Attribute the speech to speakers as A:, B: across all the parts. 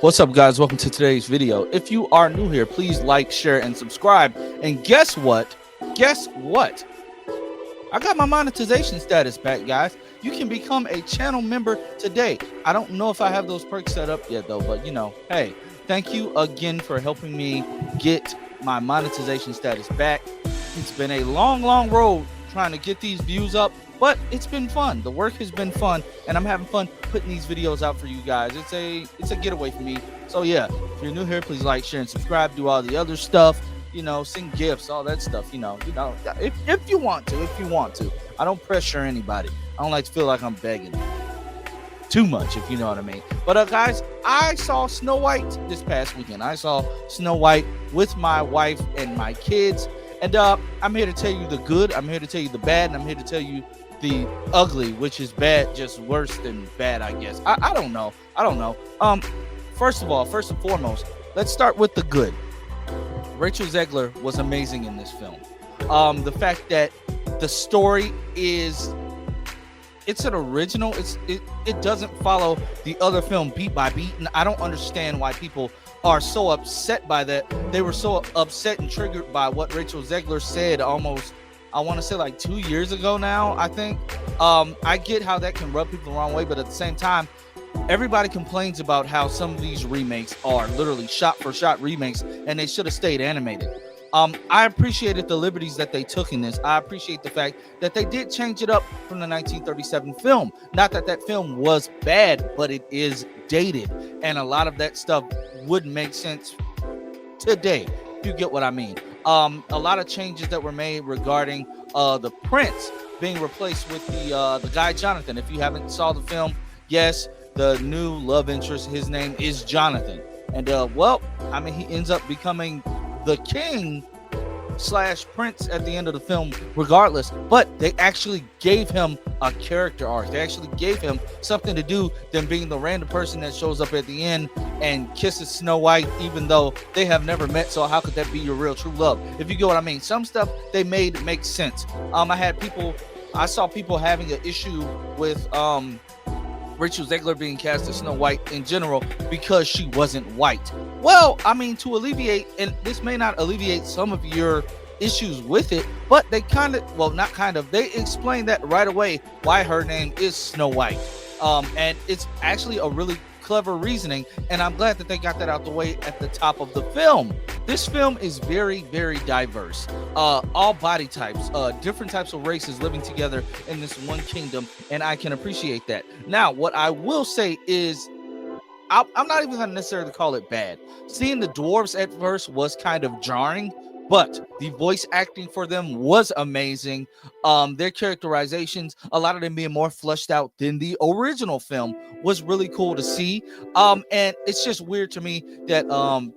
A: What's up, guys? Welcome to today's video. If you are new here, please like, share, and subscribe. And guess what? Guess what? I got my monetization status back, guys. You can become a channel member today. I don't know if I have those perks set up yet, though, but hey, thank you again for helping me get my monetization status back. It's been a long road trying to get these views up, but it's been fun. The work has been fun, and I'm having fun putting these videos out for you guys. It's a getaway for me. So yeah, if you're new here, please like, share, and subscribe. Do all the other stuff, send gifts, all that stuff. If you want to. I don't pressure anybody. I don't like to feel like I'm begging too much, if you know what I mean. But guys, I saw Snow White this past weekend. I saw Snow White with my wife and my kids. And I'm here to tell you the good, I'm here to tell you the bad, and I'm here to tell you the ugly, which is bad, just worse than bad, I guess. I don't know. First and foremost, let's start with the good. Rachel Zegler was amazing in this film. The fact that the story it's an original. It doesn't follow the other film beat by beat, and I don't understand why people are so upset by that. They were so upset and triggered by what Rachel Zegler said almost, I want to say like 2 years ago now, I think. I get how that can rub people the wrong way, but at the same time, everybody complains about how some of these remakes are literally shot for shot remakes, and they should have stayed animated. I appreciated the liberties that they took in this. I appreciate the fact that they did change it up from the 1937 film. Not that that film was bad, but it is dated, and a lot of that stuff wouldn't make sense today, if you get what I mean. A lot of changes that were made regarding the prince being replaced with the guy Jonathan. If you haven't saw the film, yes, the new love interest, his name is Jonathan, and he ends up becoming the king / prince at the end of the film regardless. But they actually gave him a character arc. They actually gave him something to do than being the random person that shows up at the end and kisses Snow White, even though they have never met. So how could that be your real true love, if you get what I mean? Some stuff they made make sense. I saw people having an issue with Rachel Zegler being cast as Snow White in general because she wasn't white. Well, to alleviate, and this may not alleviate some of your issues with it, but they they explain that right away why her name is Snow White. And it's actually a really clever reasoning, and I'm glad that they got that out the way at the top of the film. This film is very diverse, all body types, different types of races living together in this one kingdom, and I can appreciate that. Now, what I will say is, I'm not even gonna necessarily call it bad. Seeing the dwarves at first was kind of jarring, but the voice acting for them was amazing. Their characterizations, a lot of them being more fleshed out than the original film, was really cool to see. And it's just weird to me that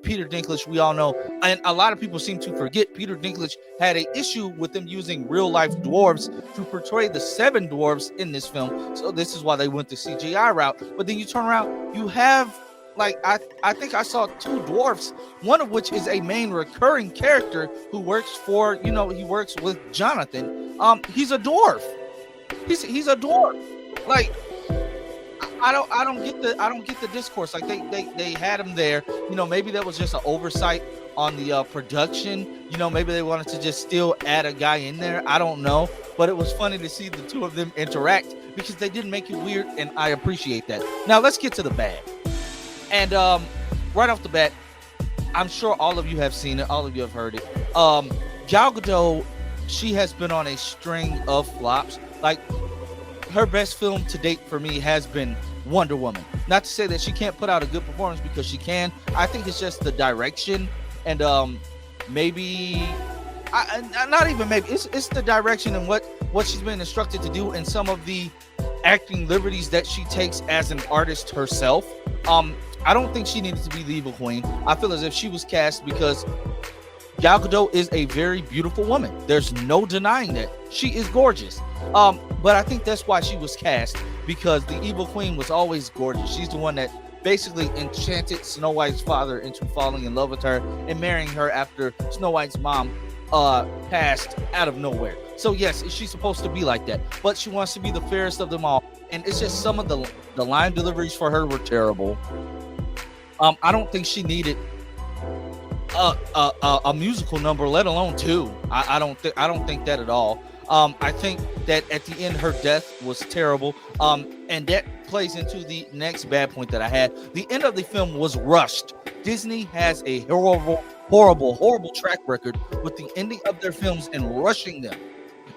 A: Peter Dinklage, we all know, and a lot of people seem to forget, Peter Dinklage had an issue with them using real life dwarves to portray the 7 dwarves in this film. So this is why they went the CGI route. But then you turn around, you have, I think I saw 2 dwarfs, one of which is a main recurring character who works for, he works with Jonathan. He's a dwarf. He's a dwarf. I don't get the discourse. They had him there. Maybe that was just an oversight on the production. Maybe they wanted to just still add a guy in there. I don't know. But it was funny to see the 2 of them interact because they didn't make it weird, and I appreciate that. Now let's get to the bad. And right off the bat, I'm sure all of you have seen it, all of you have heard it. Gal Gadot, she has been on a string of flops. Her best film to date for me has been Wonder Woman. Not to say that she can't put out a good performance, because she can. I think it's just the direction, and maybe not even maybe, it's the direction and what she's been instructed to do, and some of the acting liberties that she takes as an artist herself. I don't think she needed to be the evil queen. I feel as if she was cast because Gal Gadot is a very beautiful woman. There's no denying that. She is gorgeous. But I think that's why she was cast, because the evil queen was always gorgeous. She's the one that basically enchanted Snow White's father into falling in love with her and marrying her after Snow White's mom passed out of nowhere. So yes, she's supposed to be like that, but she wants to be the fairest of them all. And it's just some of the line deliveries for her were terrible. I don't think she needed a musical number, let alone two. I don't think that at all. I think that at the end her death was terrible. And that plays into the next bad point that I had. The end of the film was rushed. Disney has a horrible track record with the ending of their films and rushing them.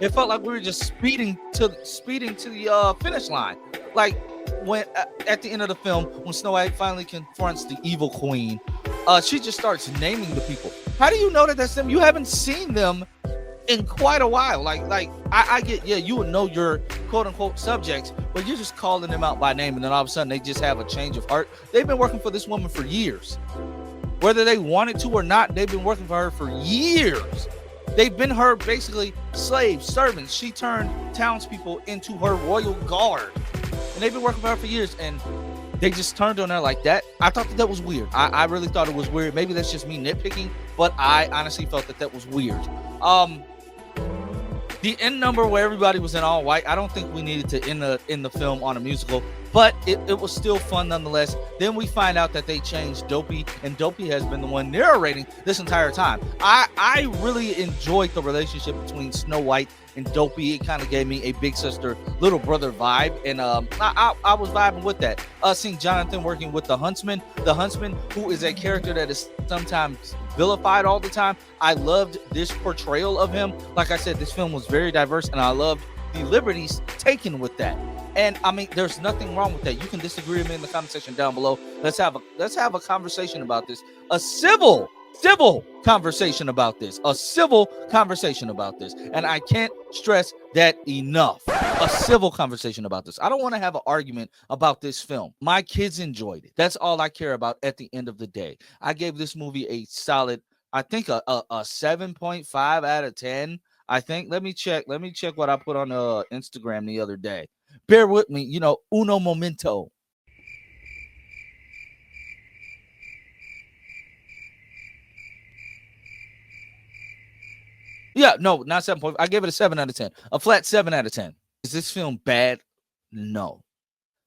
A: It felt like we were just speeding to the finish line. Like when at the end of the film, when Snow White finally confronts the evil queen, she just starts naming the people. How do you know that that's them? You haven't seen them in quite a while. I get, yeah, you would know your quote unquote subjects, but you're just calling them out by name, and then all of a sudden they just have a change of heart. They've been working for this woman for years, whether they wanted to or not. They've been working for her for years. They've been her basically slaves, servants. She turned townspeople into her royal guard, and they've been working for her for years, and they just turned on her like that. I thought that was weird. I really thought it was weird. Maybe that's just me nitpicking, but I honestly felt that was weird. The end number where everybody was in all white, I don't think we needed to end the film on a musical, but it was still fun nonetheless. Then we find out that they changed Dopey, and Dopey has been the one narrating this entire time. I really enjoyed the relationship between Snow White and Dopey. It kind of gave me a big sister, little brother vibe, and I was vibing with that. Seeing Jonathan working with the Huntsman, who is a character that is sometimes vilified all the time. I loved this portrayal of him. Like I said, this film was very diverse, and I loved the liberties taken with that. And I mean, there's nothing wrong with that. You can disagree with me in the comment section down below. Let's have a conversation about this. A civil conversation about this. A civil conversation about this. And I can't stress that enough. A civil conversation about this. I don't want to have an argument about this film. My kids enjoyed it. That's all I care about at the end of the day. I gave this movie a solid, I think a 7.5 out of 10. I think. Let me check what I put on Instagram the other day. Bear with me, uno momento. Yeah, no, not 7. I gave it a 7 out of 10. A flat 7 out of 10. Is this film bad? No.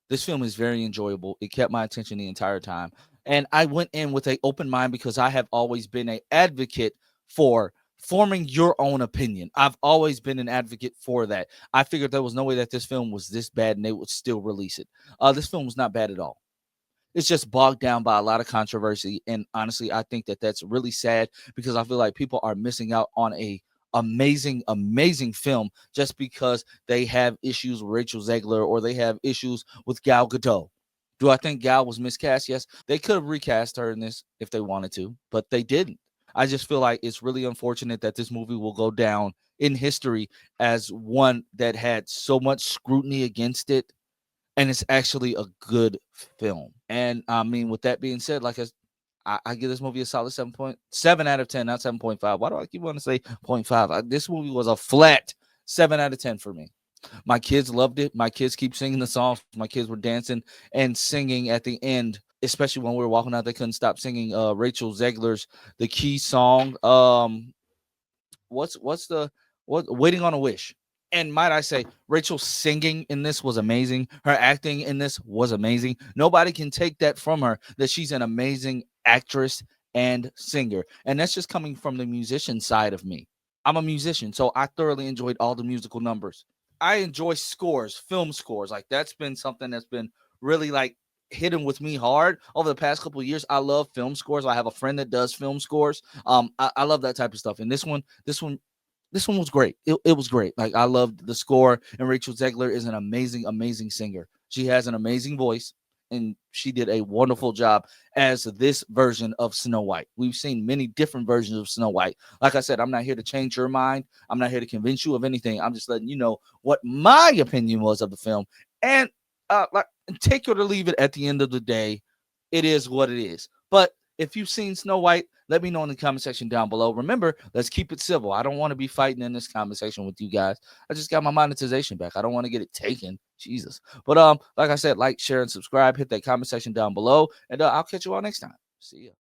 A: This film is very enjoyable. It kept my attention the entire time. And I went in with an open mind because I have always been an advocate for forming your own opinion. I've always been an advocate for that. I figured there was no way that this film was this bad and they would still release it. This film was not bad at all. It's just bogged down by a lot of controversy. And honestly, I think that that's really sad because I feel like people are missing out on a amazing film just because they have issues with Rachel Zegler or they have issues with Gal Gadot. Do I think Gal was miscast? Yes. They could have recast her in this if they wanted to, but they didn't. I just feel like it's really unfortunate that this movie will go down in history as one that had so much scrutiny against it, and it's actually a good film. And I mean, with that being said, like I give this movie a solid 7.7 out of 10, not 7.5. Why do I keep wanting to say 0.5? This movie was a flat 7 out of 10 for me. My kids loved it. My kids keep singing the songs. My kids were dancing and singing at the end, especially when we were walking out. They couldn't stop singing Rachel Zegler's the key song. What's the Waiting on a Wish. And might I say, Rachel singing in this was amazing. Her acting in this was amazing. Nobody can take that from her, that she's an amazing actress and singer. And that's just coming from the musician side of me. I'm a musician, so I thoroughly enjoyed all the musical numbers. I enjoy scores, film scores. Like that's been something that's been really like hitting with me hard over the past couple of years. I love film scores. I have a friend that does film scores. I love that type of stuff. And this one was great. It was great. Like I loved the score, and Rachel Zegler is an amazing singer. She has an amazing voice, and she did a wonderful job as this version of Snow White. We've seen many different versions of Snow White. Like I said, I'm not here to change your mind. I'm not here to convince you of anything. I'm just letting you know what my opinion was of the film, and take it or leave it. At the end of the day, it is what it is. But if you've seen Snow White, let me know in the comment section down below. Remember, let's keep it civil. I don't want to be fighting in this comment section with you guys. I just got my monetization back. I don't want to get it taken. Jesus. But like I said, like, share, and subscribe. Hit that comment section down below. And I'll catch you all next time. See ya.